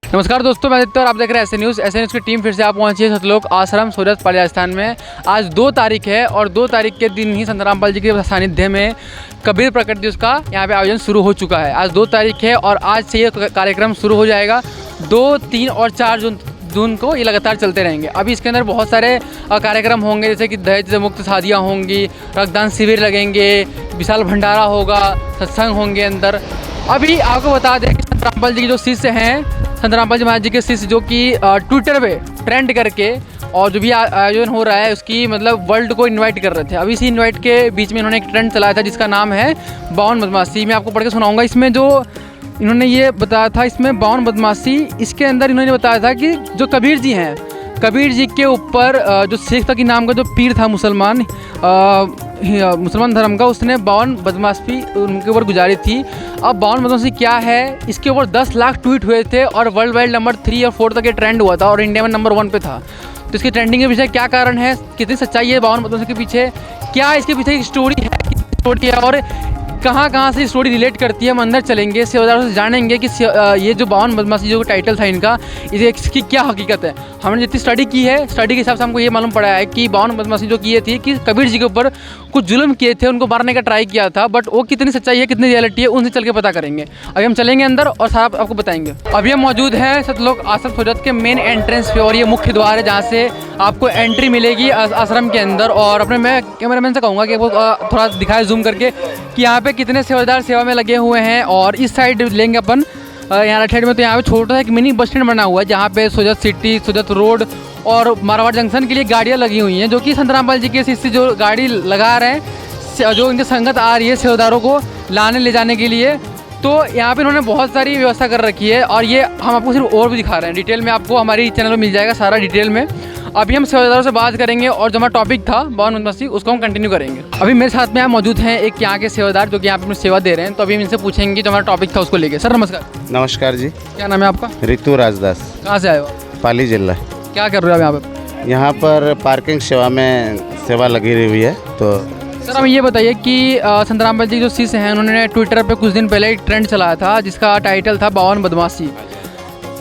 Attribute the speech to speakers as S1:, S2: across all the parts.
S1: नमस्कार दोस्तों, मैं आदित्य और आप देख रहे हैं ऐसे न्यूज़ की टीम फिर से आप पहुंची है सतलोक आश्रम सूरत पाली राजस्थान में। आज 2 तारीख है और 2 तारीख के दिन ही संत रामपाल जी के सानिध्य में कबीर प्रकट दिवस का यहाँ पे आयोजन शुरू हो चुका है। आज 2 तारीख है और आज से ये कार्यक्रम शुरू हो जाएगा। 2, 3 और 4 जून को ये लगातार चलते रहेंगे। अभी इसके अंदर बहुत सारे कार्यक्रम होंगे, जैसे कि दहेज से मुक्त शादियाँ होंगी, रक्तदान शिविर लगेंगे, विशाल भंडारा होगा, सत्संग होंगे अंदर। अभी आपको बता दें कि संत रामपाल जी के जो शिष्य हैं, संत रामपाल जी महाराज जी के शिष्य जो कि ट्विटर पे ट्रेंड करके और जो भी आयोजन हो रहा है उसकी मतलब वर्ल्ड को इनवाइट कर रहे थे। अभी इसी इनवाइट के बीच में इन्होंने एक ट्रेंड चलाया था जिसका नाम है 52 बदमाशी। मैं आपको पढ़ के सुनाऊंगा। इसमें जो इन्होंने ये बताया था, इसमें 52 बदमाशी, इसके अंदर इन्होंने बताया था कि जो कबीर जी हैं, कबीर जी के ऊपर जो शेख तकी नाम का जो पीर था मुसलमान धर्म का, उसने 52 बदमाशी उनके ऊपर गुजारी थी। अब 52 बदमाशी क्या है, इसके ऊपर 10 लाख ट्वीट हुए थे और वर्ल्ड वाइड नंबर 3 और 4 तक ये ट्रेंड हुआ था और इंडिया में नंबर 1 पे था। तो इसकी ट्रेंडिंग के पीछे क्या कारण है, कितनी सच्चाई है 52 बदमाशी के पीछे, क्या इसके पीछे एक स्टोरी है, कितनी स्टोरी है और कहाँ से स्टोरी रिलेट करती है, हम अंदर चलेंगे, सेवादारों से जानेंगे कि ये जो 52 बदमाशी जो टाइटल था इनका, इसकी क्या हकीकत है। हमने जितनी स्टडी की है, स्टडी के हिसाब से हमको ये मालूम पड़ा है कि 52 बदमाशी जो किए थी कि कबीर जी के ऊपर कुछ जुल्म किए थे, उनको मारने का ट्राई किया था, बट वो कितनी सच्चाई है, कितनी रियलिटी है, उनसे चल के पता करेंगे। अभी हम चलेंगे अंदर और सारा आपको बताएंगे। अभी हम मौजूद हैं सतलोक आश्रम सूरत के मेन एंट्रेंस पे और ये मुख्य द्वार है जहाँ से आपको एंट्री मिलेगी आश्रम के अंदर। और अपने मैं कैमरामैन से कहूँगा कि वो थोड़ा दिखाए जूम करके कि यहाँ पे कितने सेवादार सेवा में लगे हुए हैं। और इस साइड लेंगे अपन यहाँ राइट साइड में, तो यहाँ पे छोटा सा एक मिनी बस स्टैंड बना हुआ है जहाँ पे सूरत सिटी, सूरत रोड और मारवाड़ जंक्शन के लिए गाड़ियाँ लगी हुई हैं, जो कि संत रामपाल जी के शिष्य जो गाड़ी लगा रहे हैं, जो इनकी संगत आ रही है सेवादारों को लाने ले जाने के लिए। तो यहाँ पे इन्होंने बहुत सारी व्यवस्था कर रखी है और ये हम आपको सिर्फ और भी दिखा रहे हैं। डिटेल में आपको हमारी चैनल में मिल जाएगा सारा डिटेल में। अभी हम सेवादारों से बात करेंगे और जो हमारा टॉपिक था 52 बदमाशी उसको हम कंटिन्यू करेंगे। अभी मेरे साथ में यहाँ मौजूद हैं एक यहाँ के सेवादार जो कि यहाँ पे सेवा दे रहे हैं, तो अभी हम इनसे पूछेंगे जो हमारा टॉपिक था उसको लेके। सर नमस्कार।
S2: नमस्कार जी।
S1: क्या नाम है आपका?
S2: ऋतु राजदास।
S1: कहाँ से आए हो?
S2: पाली जिला।
S1: क्या कर रहे हो आप यहाँ पे?
S2: यहाँ पर पार्किंग सेवा में सेवा लगी हुई है। तो
S1: सर हमें ये बताइए कि संत रामपाल जी जो शिष्य हैं उन्होंने ट्विटर पे कुछ दिन पहले एक ट्रेंड चलाया था जिसका टाइटल था 52 बदमाशी,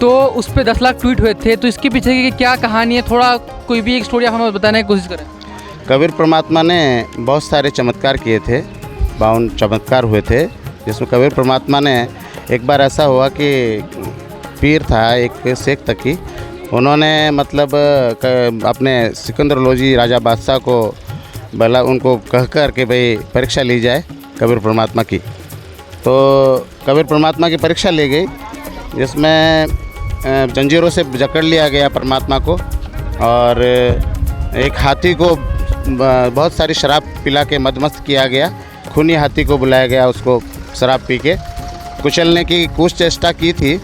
S1: तो उस पर 10 लाख ट्वीट हुए थे। तो इसके पीछे की क्या कहानी है, थोड़ा कोई भी एक स्टोरी आप हमें बताने की कोशिश करें।
S2: कबीर परमात्मा ने बहुत सारे चमत्कार किए थे, 52 चमत्कार हुए थे, जिसमें कबीर परमात्मा ने एक बार ऐसा हुआ कि पीर था एक शेख तकी, उन्होंने मतलब अपने सिकंदर लोधी राजा बादशाह को बोला, उनको कह कर के भाई परीक्षा ली जाए कबीर परमात्मा की। तो कबीर परमात्मा की परीक्षा ली गई, जिसमें जंजीरों से जकड़ लिया गया परमात्मा को और एक हाथी को बहुत सारी शराब पिला के मदमस्त किया गया। खूनी हाथी को बुलाया गया, उसको शराब पी के कुचलने की कुछ चेष्टा की थी,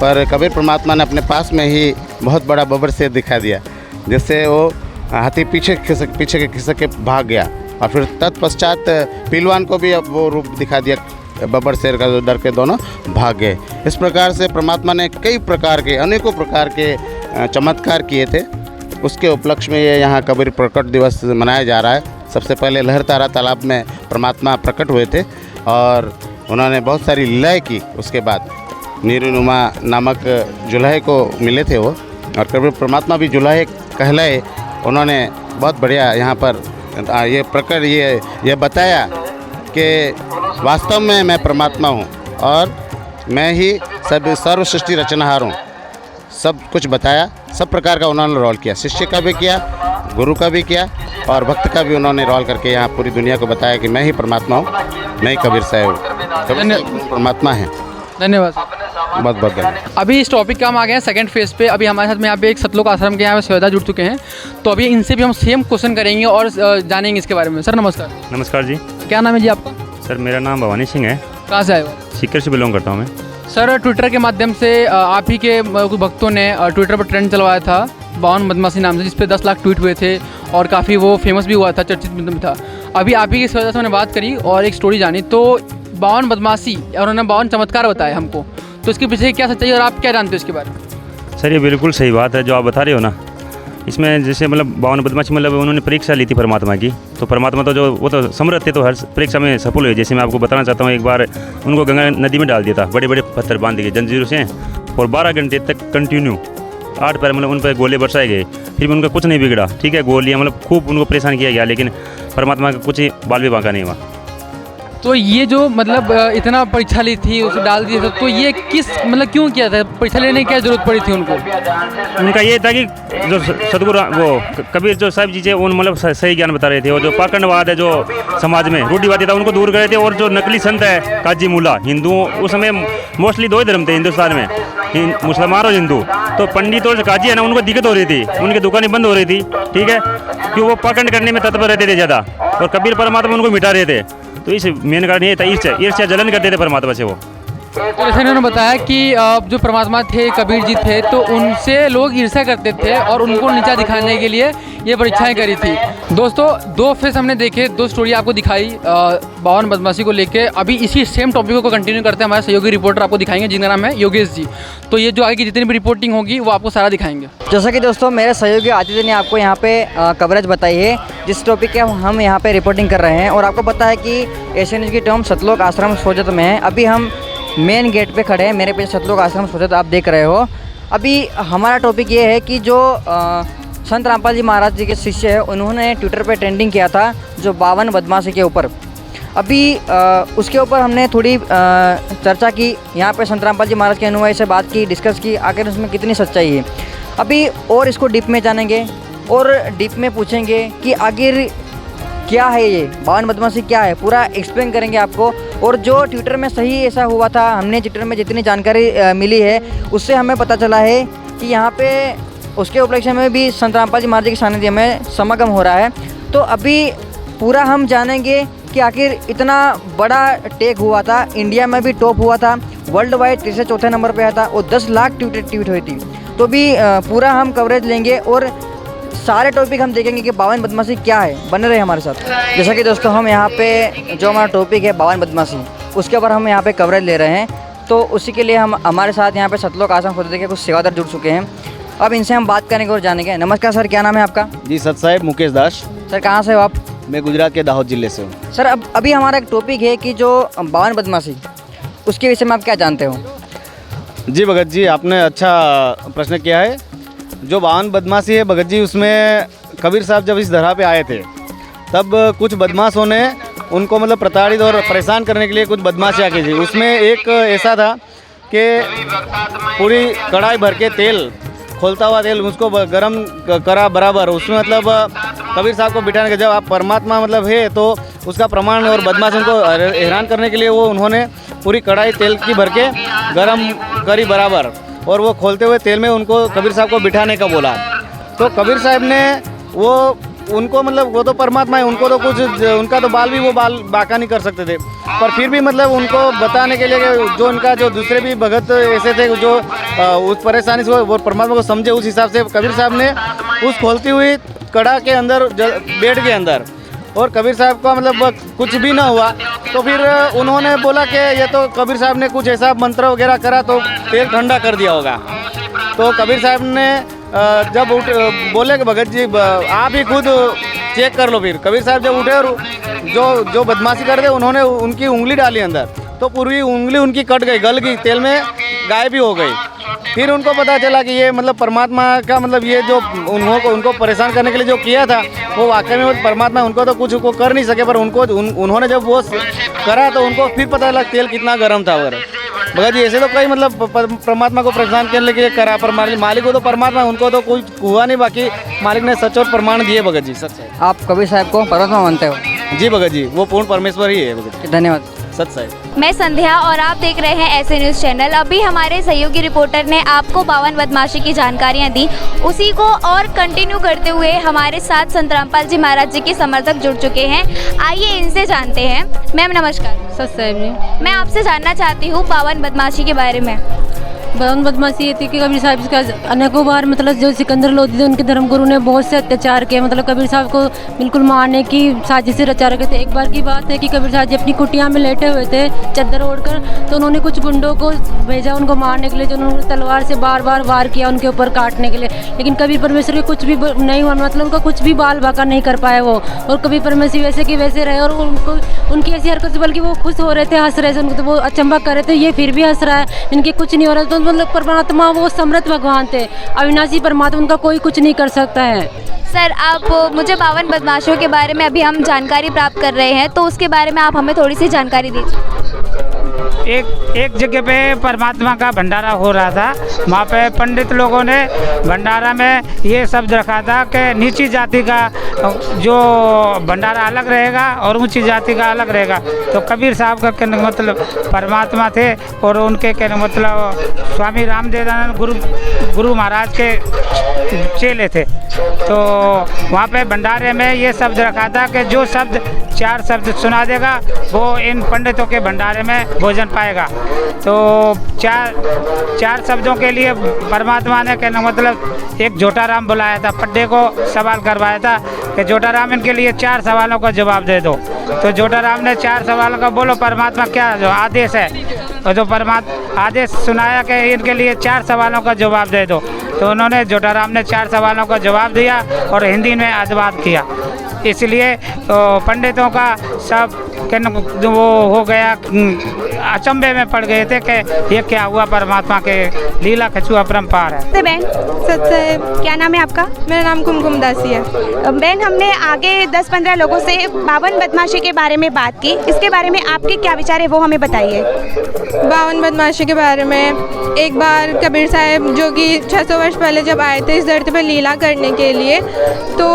S2: पर कबीर परमात्मा ने अपने पास में ही बहुत बड़ा बबर शेर दिखा दिया, जिससे वो हाथी पीछे के खिसक के भाग गया। और फिर तत्पश्चात पहलवान को भी अब वो रूप दिखा दिया बबर शेर का, जो डर के दोनों भाग गए। इस प्रकार से परमात्मा ने कई प्रकार के अनेकों प्रकार के चमत्कार किए थे। उसके उपलक्ष्य में ये यहाँ कबीर प्रकट दिवस मनाया जा रहा है। सबसे पहले लहरतारा तालाब में परमात्मा प्रकट हुए थे और उन्होंने बहुत सारी लय की। उसके बाद नीरुनुमा नामक जुल्हे को मिले थे वो, और कबीर परमात्मा भी जुल्हे कहलाए। उन्होंने बहुत बढ़िया यहाँ पर ये प्रकट ये बताया कि वास्तव में मैं परमात्मा हूँ और मैं ही सर्व सृष्टि रचनहार हूँ। सब कुछ बताया, सब प्रकार का उन्होंने रोल किया, शिष्य का भी किया, गुरु का भी किया और भक्त का भी उन्होंने रोल करके यहाँ पूरी दुनिया को बताया कि मैं ही परमात्मा हूँ, मैं ही कबीर साहब हूँ, कबीर परमात्मा है।
S1: धन्यवाद।
S2: बहुत बहुत धन्यवाद।
S1: अभी इस टॉपिक का हम आ गए हैं सेकंड फेज पे। अभी हमारे साथ में यहाँ पे एक सतलोक आश्रम के यहाँ पे सेवादार जुड़ चुके हैं, तो अभी इनसे भी हम सेम क्वेश्चन करेंगे और जानेंगे इसके बारे में। सर नमस्कार।
S3: नमस्कार जी।
S1: क्या नाम है जी आपका?
S3: सर मेरा नाम भवानी सिंह है।
S1: कहाँ से आए हो?
S3: सीकर से बिलोंग करता हूँ मैं।
S1: सर ट्विटर के माध्यम से आप ही के कुछ भक्तों ने ट्विटर पर ट्रेंड चलवाया था 52 बदमाशी नाम से, जिस पे 10 लाख ट्वीट हुए थे और काफ़ी वो फेमस भी हुआ था, चर्चित भी था। अभी आप ही की सेवादार से मैंने बात करी और एक स्टोरी जानी, तो 52 बदमाशी और उन्होंने 52 चमत्कार बताए हमको, तो इसके पीछे क्या सच्चाई और आप क्या जानते हो इसके बारे में?
S3: सर ये बिल्कुल सही बात है जो आप बता रहे हो ना। इसमें जैसे मतलब 52 बदमाशी मतलब उन्होंने परीक्षा ली थी परमात्मा की, तो परमात्मा तो जो वो तो समर्थ थे, तो हर परीक्षा में सफल हुए। जैसे मैं आपको बताना चाहता हूँ, एक बार उनको गंगा नदी में डाल दिया था, बड़े बड़े पत्थर बांध के जंजीरों से, और 12 घंटे तक कंटिन्यू 8 पैर मतलब उन पर गोले बरसाए गए, फिर भी उनका कुछ नहीं बिगड़ा। ठीक है, गोलियाँ मतलब खूब उनको परेशान किया गया, लेकिन परमात्मा का कुछ ही बाल भी बांका नहीं हुआ।
S1: तो ये जो मतलब इतना परीक्षा ली थी, उसे डाल दिया था, तो ये किस मतलब क्यों किया था? परीक्षा लेने की क्या जरूरत पड़ी थी उनको?
S3: उनका ये था कि जो सदगुरु वो कबीर जो साहिब जी थे, उन मतलब सही ज्ञान बता रहे थे, और जो पाखंडवाद है जो समाज में रूढ़िवादी था उनको दूर कर रहे थे। और जो नकली संत है काजी मुल्ला, हिंदुओं उस समय मोस्टली 2 ही धर्म थे हिंदुस्तान में, मुसलमान और हिंदू। तो पंडित और काजी है ना, उनको दिक्कत हो रही थी, उनकी दुकानें बंद हो रही थी। ठीक है, कि वो पाखंड करने में तत्पर रहते थे ज़्यादा, और कबीर परमात्मा उनको मिटा रहे थे। तो इस मेन कारण ये था, ईर्ष्या जलन करते थे परमात्मा से वो।
S1: तो जैसे इन्होंने बताया कि जो परमात्मा थे, कबीर जी थे, तो उनसे लोग ईर्ष्या करते थे और उनको नीचा दिखाने के लिए ये परीक्षाएं करी थी। दोस्तों 2 फेस हमने देखे, 2 स्टोरी आपको दिखाई बावन बदमाशी को लेके। अभी इसी सेम टॉपिक को कंटिन्यू करते हैं, हमारे सहयोगी रिपोर्टर आपको दिखाएंगे जिनका नाम है योगेश जी। तो ये जो आगे की जितनी भी रिपोर्टिंग होगी वो आपको सारा दिखाएंगे।
S4: जैसा कि दोस्तों मेरे सहयोगी आदित्य ने आपको यहाँ पे कवरेज बताई है जिस टॉपिक के हम यहाँ पे रिपोर्टिंग कर रहे हैं। और आपको पता है कि एशियन न्यूज़ की टीम सतलोक आश्रम सोजत में है। अभी हम मेन गेट पे खड़े हैं, मेरे पीछे सतलोक आश्रम सोजत आप देख रहे हो। अभी हमारा टॉपिक ये है कि जो संत रामपाल जी महाराज जी के शिष्य हैं, उन्होंने ट्विटर पे ट्रेंडिंग किया था जो 52 बदमाशी के ऊपर। अभी उसके ऊपर हमने थोड़ी चर्चा की, यहाँ पे संत रामपाल जी महाराज के अनुयायी से बात की, डिस्कस की, आखिर उसमें कितनी सच्चाई है। अभी और इसको डीप में जानेंगे और डीप में पूछेंगे कि आखिर क्या है ये 52 बदमाशी क्या है, पूरा एक्सप्लेन करेंगे आपको। और जो ट्विटर में सही ऐसा हुआ था, हमने ट्विटर में जितनी जानकारी मिली है उससे हमें पता चला है कि यहाँ पे उसके उपलक्ष्य में भी संत रामपाल जी महाराज जी के सानिध्य में समागम हो रहा है। तो अभी पूरा हम जानेंगे कि आखिर इतना बड़ा टेक हुआ था, इंडिया में भी टॉप हुआ था, वर्ल्ड वाइड 304 नंबर पे आया था और 10 लाख ट्वीट हुई थी। तो भी पूरा हम कवरेज लेंगे और सारे टॉपिक हम देखेंगे कि 52 बदमाशी क्या है। बने रहे हमारे साथ। जैसा कि दोस्तों हम यहाँ पे जो हमारा टॉपिक है 52 बदमाशी, उसके ऊपर हम यहाँ पे कवरेज ले रहे हैं। तो उसी के लिए हम हमारे साथ यहाँ पे सतलोक आश्रम खोजते के कुछ सेवादार जुड़ चुके हैं। अब इनसे हम बात करेंगे और जानेंगे। नमस्कार सर, क्या नाम है आपका?
S5: जी सत साहेब मुकेश दास।
S4: सर कहाँ से हो आप?
S5: मैं गुजरात के दाहोद जिले से हूँ।
S4: सर अभी हमारा एक टॉपिक है कि जो 52 बदमाशी, उसके विषय में आप क्या जानते हो?
S5: जी भगत जी, आपने अच्छा प्रश्न किया है। जो 52 बदमाशी है भगत जी, उसमें कबीर साहब जब इस धरा पे आए थे तब कुछ बदमाशों ने उनको मतलब प्रताड़ित और परेशान करने के लिए कुछ बदमाशियाँ की थी। उसमें एक ऐसा था कि पूरी कढ़ाई भर के तेल, खोलता हुआ तेल, उसको गरम करा बराबर। उसमें मतलब कबीर साहब को बिठाने के, जब आप परमात्मा मतलब है तो उसका प्रमाण, और बदमाशों को हैरान करने के लिए वो उन्होंने पूरी कढ़ाई तेल की भर के गरम करी बराबर, और वो खोलते हुए तेल में उनको कबीर साहब को बिठाने का बोला। तो कबीर साहब ने वो उनको मतलब, वो तो परमात्मा है, उनको तो कुछ, उनका तो बाल भी वो बाल बाका नहीं कर सकते थे, पर फिर भी मतलब उनको बताने के लिए जो उनका जो दूसरे भी भगत ऐसे थे जो उस परेशानी से वो परमात्मा को समझे, उस हिसाब से कबीर साहब ने उस खोलती हुई कड़ा के अंदर बेड के अंदर, और कबीर साहब का मतलब कुछ भी ना हुआ। तो फिर उन्होंने बोला कि ये तो कबीर साहब ने कुछ ऐसा मंत्र वगैरह करा तो तेल ठंडा कर दिया होगा। तो कबीर साहब ने जब बोले कि भगत जी आप ही खुद चेक कर लो। फिर कबीर साहब जब उठे और जो बदमाशी कर रहे उन्होंने उनकी उंगली डाली अंदर, तो पूरी उंगली उनकी कट गई, गल गई, तेल में गायब भी हो गई। फिर उनको पता चला कि ये मतलब परमात्मा का मतलब ये जो उनको परेशान करने के लिए जो किया था वो वाकई में वो परमात्मा, उनको तो कुछ को कर नहीं सके, पर उन्होंने जब वो करा तो उनको फिर पता लगा तेल कितना गर्म था वगैरह। भगत जी ऐसे तो कई मतलब परमात्मा को परेशान करने के लिए करा, पर मालिक को तो परमात्मा, उनको तो कुछ हुआ नहीं, बाकी मालिक ने सच और प्रमाण दिए। भगत जी सच है।
S4: आप कबीर साहब को परमात्मा मानते हो?
S5: जी भगत जी, वो पूर्ण परमेश्वर ही है भगत जी।
S4: धन्यवाद।
S5: सच साहब।
S6: मैं संध्या और आप देख रहे हैं ऐसे न्यूज़ चैनल। अभी हमारे सहयोगी रिपोर्टर ने आपको 52 बदमाशी की जानकारियां दी, उसी को और कंटिन्यू करते हुए हमारे साथ संत रामपाल जी महाराज जी के समर्थक जुड़ चुके हैं। आइए इनसे जानते हैं। मैम नमस्कार।
S7: सच साहब जी,
S6: मैं आपसे जानना चाहती हूँ 52 बदमाशी के बारे में।
S7: 52 बदमाशी ये थी कि कबीर साहब का अनेकों बार मतलब जो सिकंदर लोधी थे उनके धर्मगुरु ने बहुत से अत्याचार किए, मतलब कबीर साहब को बिल्कुल मारने की साजिश रचा रखे थे। एक बार की बात है कि कबीर साहब जी अपनी कुटिया में लेटे हुए थे चद्दर ओढ़कर, तो उन्होंने कुछ गुंडों को भेजा उनको मारने के लिए, जो उन्होंने तलवार से बार बार वार किया उनके ऊपर काटने के लिए, लेकिन कबीर परमेश्वर के कुछ भी नहीं हुआ, मतलब उनका कुछ भी बाल बाका नहीं कर पाए वो। और कबीर परमेश्वर वैसे कि वैसे रहे, और उनको उनकी ऐसी हरकत से बल्कि वो खुश हो रहे थे, हंस रहे थे, उनको तो वो अचंभा कर रहे थे, ये फिर भी हंस रहा है, इनके कुछ नहीं हो रहा। तो मतलब परमात्मा वो समर्थ भगवान थे, अविनाशी परमात्मा, उनका कोई कुछ नहीं कर सकता है।
S6: सर आप मुझे 52 बदमाशों के बारे में अभी हम जानकारी प्राप्त कर रहे हैं, तो उसके बारे में आप हमें थोड़ी सी जानकारी दीजिए।
S8: एक जगह पे परमात्मा का भंडारा हो रहा था। वहाँ पे पंडित लोगों ने भंडारा में ये शब्द रखा था कि नीची जाति का जो भंडारा अलग रहेगा और ऊंची जाति का अलग रहेगा। तो कबीर साहब का कहने का मतलब परमात्मा थे और उनके कहने का मतलब स्वामी रामदेवानंद गुरु महाराज के चेले थे। तो वहाँ पे भंडारे में ये शब्द रखा था कि जो शब्द 4 शब्द सुना देगा वो इन पंडितों के भंडारे में भोजन पाएगा। तो चार शब्दों के लिए परमात्मा ने कहने मतलब एक जोटाराम बुलाया था, पड्डे को सवाल करवाया था कि जोटाराम इनके लिए 4 सवालों का जवाब दे दो। तो जोटाराम ने 4 सवालों का बोलो परमात्मा क्या जो आदेश है, और जो परमात्मा आदेश सुनाया कि इनके लिए 4 सवालों का जवाब दे दो। तो उन्होंने जोटाराम ने 4 सवालों का जवाब दिया और हिंदी में अनुवाद किया। इसलिए पंडितों का सब वो हो गया, अचंभे में पड़ गए थे कि ये क्या हुआ, परमात्मा के लीला कछुआ परम्पार है।
S6: तो बहन
S9: सत्य,
S6: क्या नाम है आपका?
S9: मेरा नाम कुमकुम दासी है।
S6: बहन हमने आगे 10-15 लोगों से 52 बदमाशी के बारे में बात की, इसके बारे में आपके क्या विचार है वो हमें बताइए।
S9: 52 बदमाशी के बारे में एक बार कबीर साहब जो कि 600 वर्ष पहले जब आए थे इस धरती पर लीला करने के लिए, तो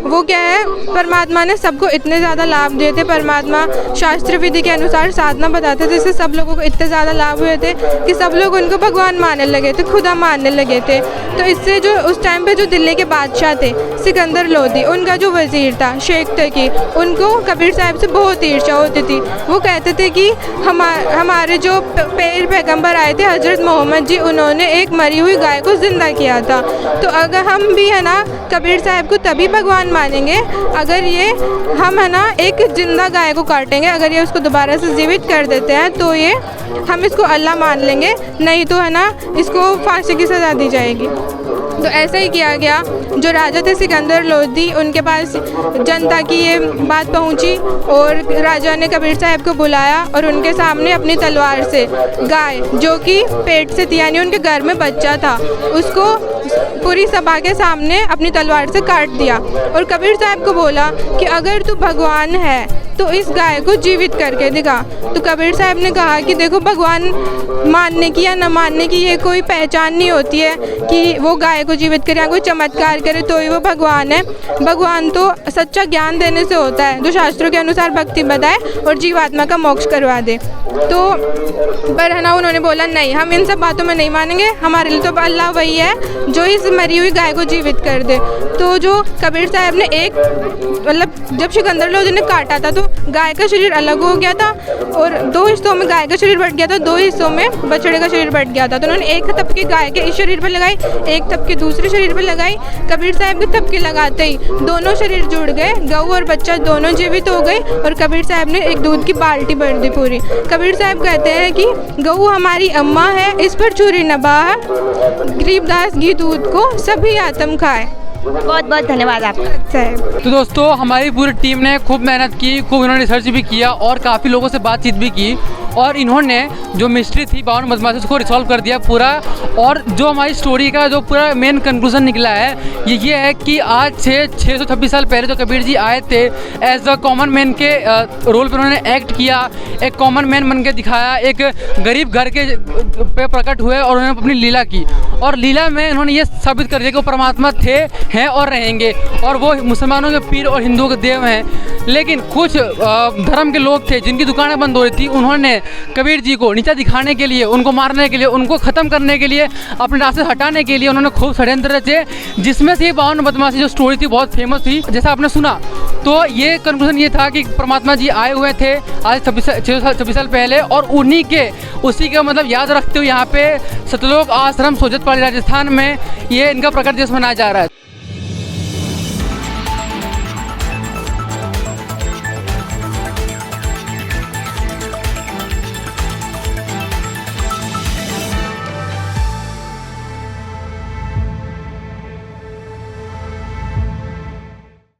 S9: वो क्या है, परमात्मा ने सबको इतने ज़्यादा लाभ दिए थे। परमात्मा शास्त्र विधि के अनुसार साधना बताते थे, इससे सब लोगों को इतने ज़्यादा लाभ हुए थे कि सब लोग उनको भगवान मानने लगे थे, खुदा मानने लगे थे। तो इससे जो उस टाइम पे जो दिल्ली के बादशाह थे सिकंदर लोधी, उनका जो वज़ीर था शेख तकी, उनको कबीर साहब से बहुत ईर्ष्या होती थी। वो कहते थे कि हमारे जो पैगंबर आए थे हज़रत मोहम्मद जी, उन्होंने एक मरी हुई गाय को ज़िंदा किया था। तो अगर हम भी है ना कबीर साहब को तभी भगवान मानेंगे अगर ये हम है ना एक जिंदा गाय को काटेंगे, अगर ये उसको दोबारा से जीवित कर देते हैं तो ये हम इसको अल्लाह मान लेंगे, नहीं तो है ना इसको फांसी की सज़ा दी जाएगी। तो ऐसा ही किया गया। जो राजा थे सिकंदर लोधी, उनके पास जनता की ये बात पहुंची और राजा ने कबीर साहब को बुलाया और उनके सामने अपनी तलवार से गाय जो कि पेट से थी, यानी उनके घर में बच्चा था, उसको पूरी सभा के सामने अपनी तलवार से काट दिया और कबीर साहब को बोला कि अगर तू भगवान है तो इस गाय को जीवित करके दिखा। तो कबीर साहब ने कहा कि देखो, भगवान मानने की या न मानने की ये कोई पहचान नहीं होती है कि वो गाय को जीवित करे या कोई चमत्कार करे तो ही वो भगवान है। भगवान तो सच्चा ज्ञान देने से होता है, जो शास्त्रों के अनुसार भक्ति बताए और जीवात्मा का मोक्ष करवा दे। तो पर है ना उन्होंने बोला नहीं, हम इन सब बातों में नहीं मानेंगे, हमारे लिए तो अल्लाह वही है जो इस मरी हुई गाय को जीवित कर दे। तो जो कबीर साहब ने एक मतलब जब सिकंदर लोधी ने काटा था तो गाय का शरीर अलग हो गया था और 2 हिस्सों में गाय का शरीर बट गया था, 2 हिस्सों में बछड़े का शरीर बट गया था। तो उन्होंने एक थपकी गाय के इस शरीर पर लगाई, एक थपकी दूसरे शरीर पर लगाई। कबीर साहब की थपकी लगाते ही दोनों शरीर जुड़ गए, गऊ और बच्चा दोनों जीवित हो गए और कबीर साहब ने एक दूध की बाल्टी भर दी पूरी। कबीर साहब कहते हैं कि गऊ हमारी अम्मा है, इस पर छुरी न बाह, गरीबदास घी दूध को सभी आत्म खाए।
S6: बहुत बहुत धन्यवाद आपका।
S1: तो दोस्तों हमारी पूरी टीम ने खूब मेहनत की, खूब इन्होंने रिसर्च भी किया और काफ़ी लोगों से बातचीत भी की और इन्होंने जो मिस्ट्री थी 52 बदमाशी उसको रिसॉल्व कर दिया पूरा। और जो हमारी स्टोरी का जो पूरा मेन कंक्लूजन निकला है ये है कि आज से 626 साल पहले जो कबीर जी आए थे एज अ कॉमन मैन के रोल पर उन्होंने एक्ट किया, एक कॉमन मैन बन के दिखाया, एक गरीब घर के पे प्रकट हुए और उन्होंने अपनी लीला की और लीला में उन्होंने ये साबित कर दिया कि वो परमात्मा थे, हैं और रहेंगे और वो मुसलमानों के पीर और हिंदुओं के देव हैं। लेकिन कुछ धर्म के लोग थे जिनकी दुकानें बंद हो रही थी, उन्होंने कबीर जी को नीचा दिखाने के लिए, उनको मारने के लिए, उनको ख़त्म करने के लिए, अपने रास्ते से हटाने के लिए उन्होंने खूब षड्यंत्र रचे, जिसमें से 52 बदमाशी जो स्टोरी थी बहुत फेमस थी जैसा आपने सुना। तो ये कंक्लूजन ये था कि परमात्मा जी आए हुए थे आज 26 साल पहले और उसी के मतलब याद रखते हुए यहाँ पे सतलोक आश्रम सोजतपाली राजस्थान में ये इनका प्रकट दिवस मनाया जा रहा है।